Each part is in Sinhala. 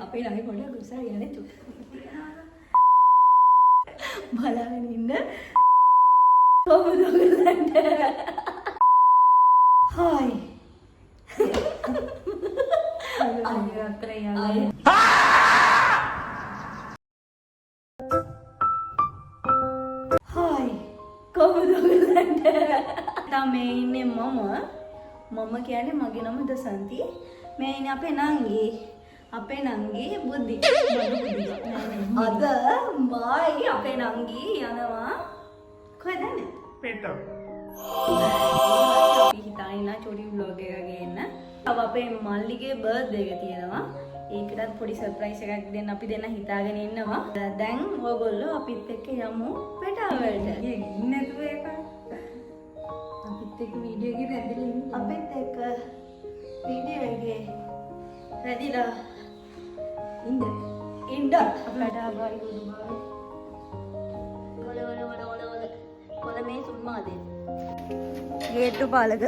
අපේ ළඟ පොඩක් උසාව යන්නේ තු. බලන්න ඉන්න. කොහොමද ඔයගොල්ලන්ට? හායි. අනේ අතර යන්නේ. හායි. කොහොමද ඔයගොල්ලන්ට? මේ ඉන්නේ මම කියන්නේ මගේ නම දසන්ති. මේ ඉන්නේ අපේ නංගි. අපේ නංගි බුද්ධි. අද මායි අපේ නංගි යනවා කොහෙද යන්නේ? පෙට. අපි හිතාගෙන චොටි vlog එකක් ගේන්න. අව අපේ මල්ලිගේ බර්ත්ඩේ එක තියෙනවා. ඒකටත් පොඩි සර්ප්‍රයිස් එකක් දෙන්න අපි දෙන්න හිතාගෙන ඉන්නවා. දැන් ඕගොල්ලෝ අපිත් එක්ක යමු පෙටාවලට. ඉන්නේ නැතුව ඒක. අපිත් එක්ක වීඩියෝ එකේ රැඳිලා ඉන්න. අපිත් එක්ක වීඩියෝ එකේ රැඳිලා ඉන්න අපට ආවයි ගුරුමායි ඔල මේ සුම්මාදේ ගේට්ටු පාලක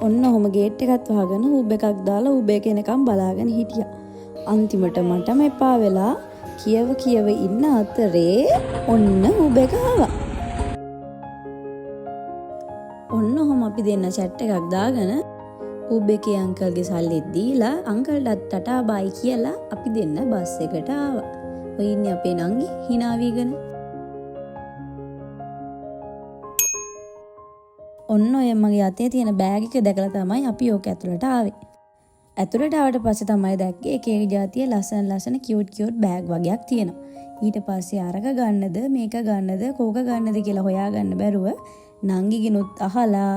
ඔන්න ඔහොම ගේට් එකත් වහගෙන ඌබ් එකක් දාලා ඌබ් එක එනකම් බලාගෙන හිටියා. අන්තිමට මටම එපා වෙලා කියව ඉන්න අතරේ ඔන්න ඌබ් එක ආවා. ඔන්න ඔහොම අපි දෙන්න chat එකක් දාගෙන ඌබ් එකේ අංකල්ගේ සල්ලිත් දීලා අංකල්ටත් ටටා බයි කියලා අපි දෙන්න බස් එකට ආවා. ඔය ඉන්නේ අපේ නංගි hina වීගෙන. ඔන්න ඔය මගේ අතේ තියෙන බෑග් එක දැකලා තමයි අපි ඕක ඇතුළට ආවේ. ඇතුළට ආවට පස්සේ තමයි දැක්කේ එක එක જાතිය ලස්සන කියුට් බෑග් වගේක් තියෙනවා. ඊට පස්සේ අරක ගන්නද මේක ගන්නද කෝක ගන්නද කියලා හොයාගන්න බැරුව නංගිගෙනුත් අහලා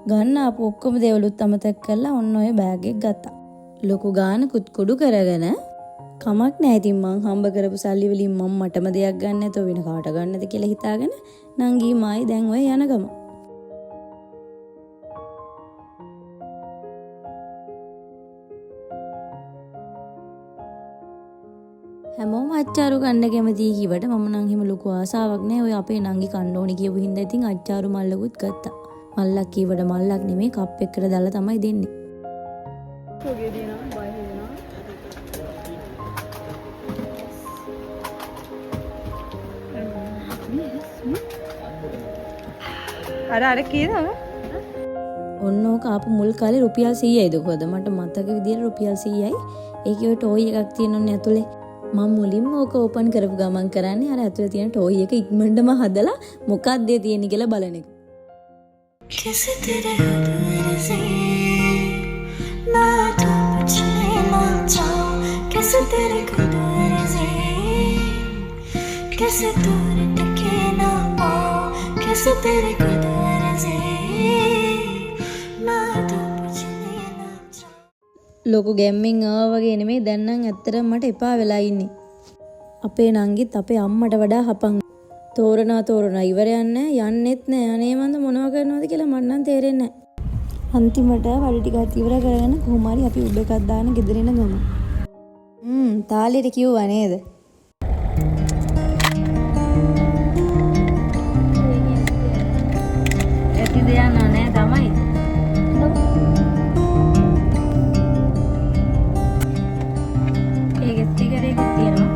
ගන්න ආපු ඔක්කොම දේවලුත් අමතක කරලා ඔන්න ඔය බෑග් එක ගත්තා. ලොකු ගානකුත් කුඩු කරගෙන කමක් නැහැ ඉතින් මං හම්බ කරපු සල්ලි වලින් මම මටම දෙයක් ගන්න නැතෝ වෙන කාට ගන්නද කියලා හිතාගෙන නංගි මායි දැන් ඔය යන ගම. හැමෝම අච්චාරු ගන්න කැමතියි කිව්වට මම නම් හිම ලොකු ආසාවක් නැහැ. ඔය අපේ නංගි කන්න ඕනේ කියපු හින්දා ඉතින් අච්චාරු මල්ලකුත් ගත්තා. මල්ලක් කීවට මල්ලක් නෙමෙයි කප් එකකට දාලා තමයි දෙන්නේ. ඔගේ දිනවා බය වෙනවා. අර කීයද? ඔන්න ඕක ආපු මුල් කාලේ රුපියල් 100යි දුකවද මට මතක විදියට රුපියල් 100යි. ඒකේ ඔය ටෝයි එකක් තියෙනවනේ ඇතුලේ. මම මුලින්ම ඕක ඕපන් කරපු ගමන් කරන්නේ අර ඇතුලේ තියෙන ටෝයි එක ඉක්මනටම හදලා මොකක්ද තියෙන්නේ කියලා බලන එක. कैसे तेरे अधूरे से मैं तो बचने ना चाहूं कैसे तेरे अधूरे से कैसे दूर टिके ना पाऊं कैसे तेरे अधूरे से मैं तो बचने ना चाहूं ලොකු ගැම්මින් ආවා වගේ නෙමෙයි දැන් නම් ඇත්තටම මට එපා වෙලා ඉන්නේ. අපේ නංගිත් අපේ අම්මට වඩා හපන්. තෝරනවා ඉවරයක් යන්නෙත් නෑ. අනේ මන්ද මොනව කරනවද කියලා මට නම් තේරෙන්නේ නෑ. අන්තිමට වැඩ ටිකත් ඉවර කරගෙන කොහොම හරි අපි උඩ එකක් දාන ගෙදරින් ගමු. තාලෙට කිව්වා නේද? ඇති දෙයක් නෑ තමයි. ඒක ස්ටිකර් එකක් තියෙනවා.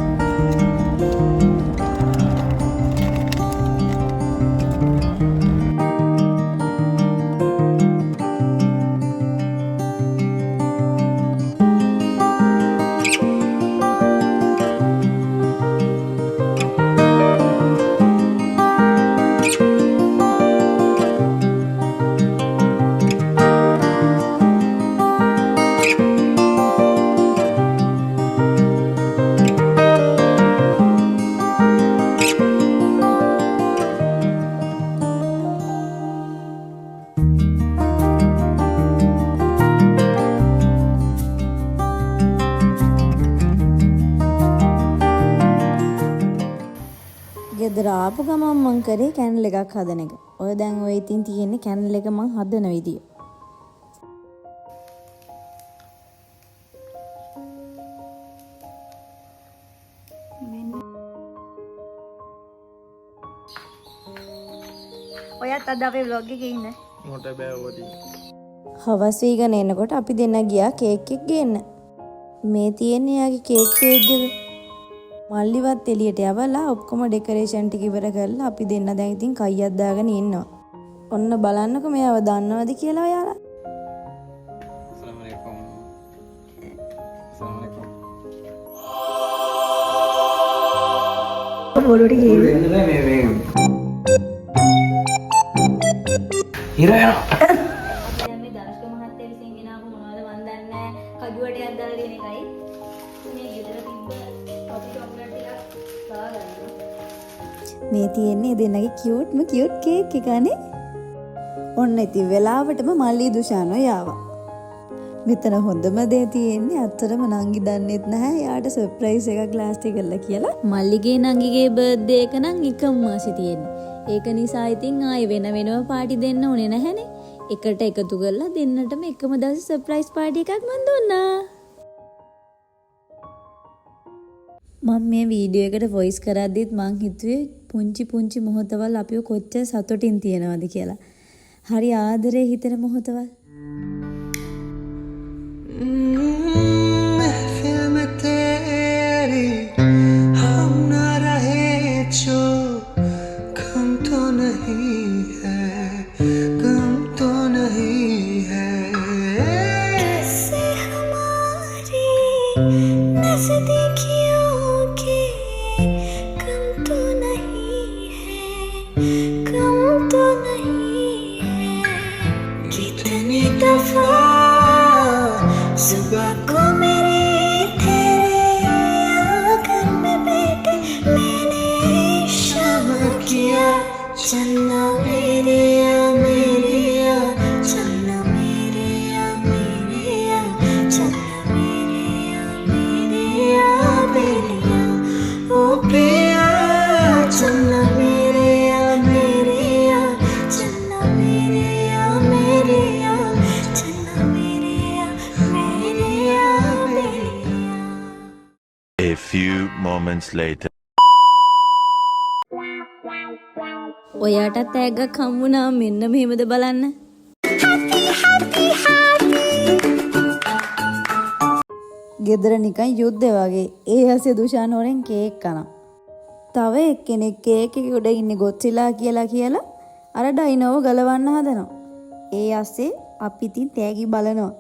ගෙදර ආපු ගමන් මං කරේ කැනල් එකක් හදන එක. ඔය දැන් ඔය ඉතින් තියෙන්නේ කැනල් එක මං හදන විදිය. ඔයත් මොකක්ද අපේ vlog එකේ ඉන්නේ? මොට බෑවෝදී හවස් වීගෙන එනකොට අපි දෙන්න ගියා කේක් එක ගේන්න. මේ තියෙන්නේ යාගේ කේක් පේජ් එක. මල්ලිවත් එළියට යවලා ඔක්කොම ඩෙකොරේෂන් ටික ඉවර කරලා අපි දෙන්න දැන් ඉතින් කයියක් දාගෙන ඉන්නවා. ඔන්න බලන්නකො මෙයාව දන්නවද කියලා ඔයාලා. අස්සලාමුඅලයිකුම්. අස්සලාමුඅලයිකුම්. බොලොට ගිහින් මේ හිරයන දැන් මේ දර්ශක මහත්තයා විසින් ගෙනාවු මොනවද මන් දන්නේ නැහැ. කජුවටයක් දාලා දෙන එකයි. මේ ගෙදර තිබ්බ කොපි චොක්ලට් ටිකක් දාගන්න. මේ තියෙන්නේ දෙන්නගේ කියුට් කේක් එකනේ. ඔන්න ඉතින් වෙලාවටම මල්ලි දුෂානෝ යාවා. මෙතන හොඳම දේ තියෙන්නේ අත්‍තරම නංගි දන්නෙත් නැහැ යාට සර්ප්‍රයිස් එකක් ලාස්ට් කරලා කියලා. මල්ලිගේ නංගිගේ බර්ත්ඩේ එක නම් එකම මාසේ තියෙන්නේ. ඒක නිසා ඉතින් ආයෙ වෙනම පාටි දෙන්න ඕනේ නැහැනේ. එකට එකතු කරලා දෙන්නටම එකම දවසේ සර්ප්‍රයිස් පාටි එකක් මන් දුන්නා. මම මේ වීඩියෝ එකට වොයිස් කරද්දිත් මං හිතුවේ පුංචි මොහොතවල් අපිව කොච්චර සතුටින් තියනවද කියලා. හරි ආදරේ හිතෙන මොහොතවල්. महफिल में तेरी हम ना रहे जो गम तो नहीं है गम तो नहीं है कैसे हमारी नजदीकियों के कम तो नहीं है कम तो नहीं है कितनी दफा सुबह को मेरे तेरे आंगन में बैठे मैंने इशारा किया चलना मेरे या चलना मेरे या चलना मेरे या ओ पिया चलना मेरे या चलना मेरे या चलना मेरे या A few moments later. ඔයාටත් ඇග්ගක් හම්බුණා මෙන්න මෙහෙමද බලන්න. ගෙදර නිකන් යුද්ධ වගේ. ඒ ඇසේ දුෂාන් හොරෙන් කේක් කනවා. තව එක්කෙනෙක් කේක් එකේ උඩ ඉන්නේ ගොත්සිලා කියලා අර ඩයිනෝව ගලවන්න හදනවා. ඒ ඇසේ අපි ඉතින් තෑගි බලනවා.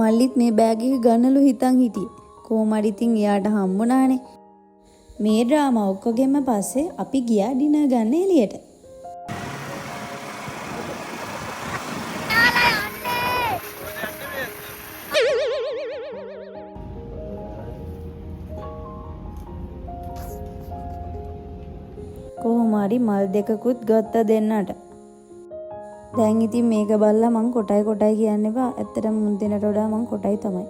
මල්ලිත් මේ බෑග් එක ගන්නලු හිතන් හිටියේ. කොහොම හරි ඉතින් එයාට හම්බුණානේ. මේ ඩ්‍රාමා ඔක්කොගෙම පස්සේ අපි ගියා ඩිනර් ගන්න එළියට. කොහොම හරි මල් දෙකකුත් ගත්ත දෙන්නට. දැන් ඉතින් මේක බලලා මං කොටයි කියන්න එපා. ඇත්තටම මුන් දෙනට වඩා මං කොටයි තමයි.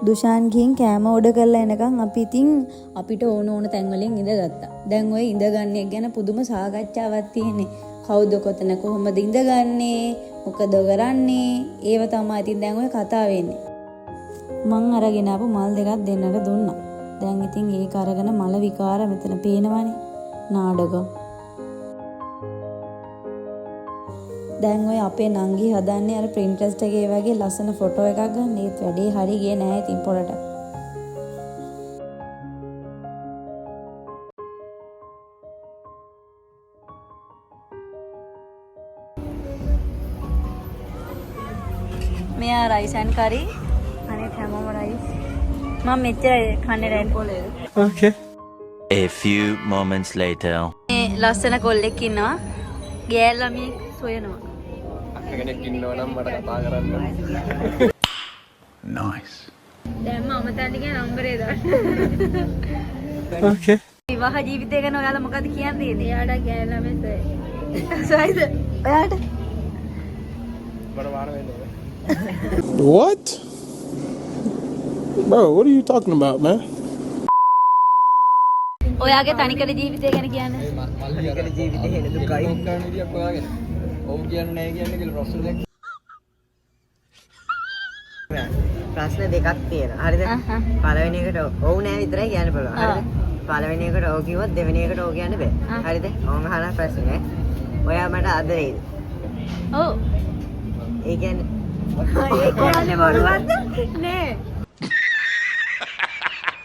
දුෂාන් ගිහින් කෑම ඕඩර් කරලා එනකන් අපි ඉතින් අපිට ඕන තැන් වලින් ඉඳගත්තා. දැන් ওই ඉඳගන්නේ ගැන පුදුම සාකච්ඡාවක් තියෙන්නේ. කවුද කොතන කොහොමද ඉඳගන්නේ? මොකද කරන්නේ? ඒව තමයි ඉතින් දැන් ওই කතා වෙන්නේ. මං අරගෙන ආපු මල් දෙකක් දෙන්නට දුන්නා. දැන් ඉතින් ඒක අරගෙන මල විකාර මෙතන පේනවනේ. නාඩගම්. දැන් ඔය අපේ නංගි හදන්නේ අර Pinterest එකේ වගේ ලස්සන ෆොටෝ එකක් ගන්න. ඒත් වැඩේ හරි ගියේ නෑ ඉතින් පොරට. මෙයා රයිස් ඇන් කරි. අනිත් හැමෝම රයිස්. මම මෙච්චර කන්නේ රයින් පොලේ. Okay. A few moments later. මේ ලස්සන කොල්ලෙක් ඉන්නවා. ගෑල්ලා මේ සොයනවා. කෙනෙක් ඉන්නව නම් මට කතා කරන්න. Nice. දැන් මම අමතන්නේ නම්බරේ දාන්න. Okay. විවාහ ජීවිතය ගැන ඔයාලා මොකද කියන්නේ? එයාට ගෑනලා මෙතේ. සයිද? ඔයාට? මට වාර වෙන්නේ. What? Bro, what are you talking about, man? ඔයාගේ තනිකර ජීවිතය ගැන කියන්නේ. මල්ලිකේ ජීවිතේ හේන දුකයි. ගන්න විදියක් ඔයාගෙන. ඔව් කියන්නේ නැහැ කියන්නේ කියලා ප්‍රශ්න දෙක. ප්‍රශ්න දෙකක් තියෙනවා. හරිද? පළවෙනි එකට ඔව් නෑ විතරයි කියන්න පුළුවන්. හරිද? පළවෙනි එකට ඔව් කිව්වොත් දෙවෙනි එකට ඔව් කියන්න බෑ. හරිද? ඕම අහලා ප්‍රශ්නේ. ඔයා මට ආදරේද? ඔව්. ඒ කියන්නේ ඒ කියන්නේ බොරුවක්ද? නෑ.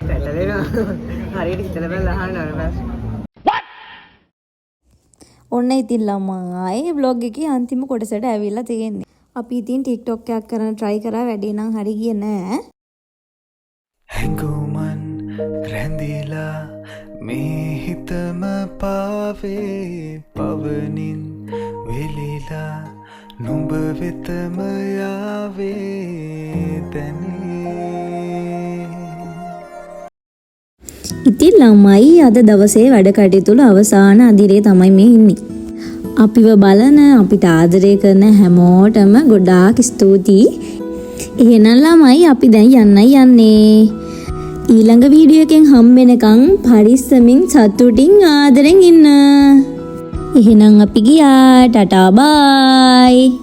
පැටලෙනවා. හරියට හිතලා බලලා අහන්න ඕන ප්‍රශ්න. ඔන්න ඉතින් ළමා ආයේ vlog එකේ අන්තිම කොටසට ඇවිල්ලා තියෙන්නේ. අපි ඉතින් TikTok එකක් කරන්න try කරා වැඩේ නම් හරි ගියේ නෑ. හැඟුමන් රැඳිලා මේ හිතම පාවේ පවනින් වෙලිලා නුඹ වෙතම යාවේ දැනේ. ඉතින් ළමයි අද දවසේ වැඩ කටයුතු වල අවසාන අදිරේ තමයි මේ ඉන්නේ. අපිව බලන අපිට ආදරය කරන හැමෝටම ගොඩාක් ස්තුතියි. එහෙනම් ළමයි අපි දැන් යන්නේ. ඊළඟ වීඩියෝ එකෙන් හම්බෙනකන් පරිස්සමින් සතුටින් ආදරෙන් ඉන්න. එහෙනම් අපි ගියා. ටටා බයි.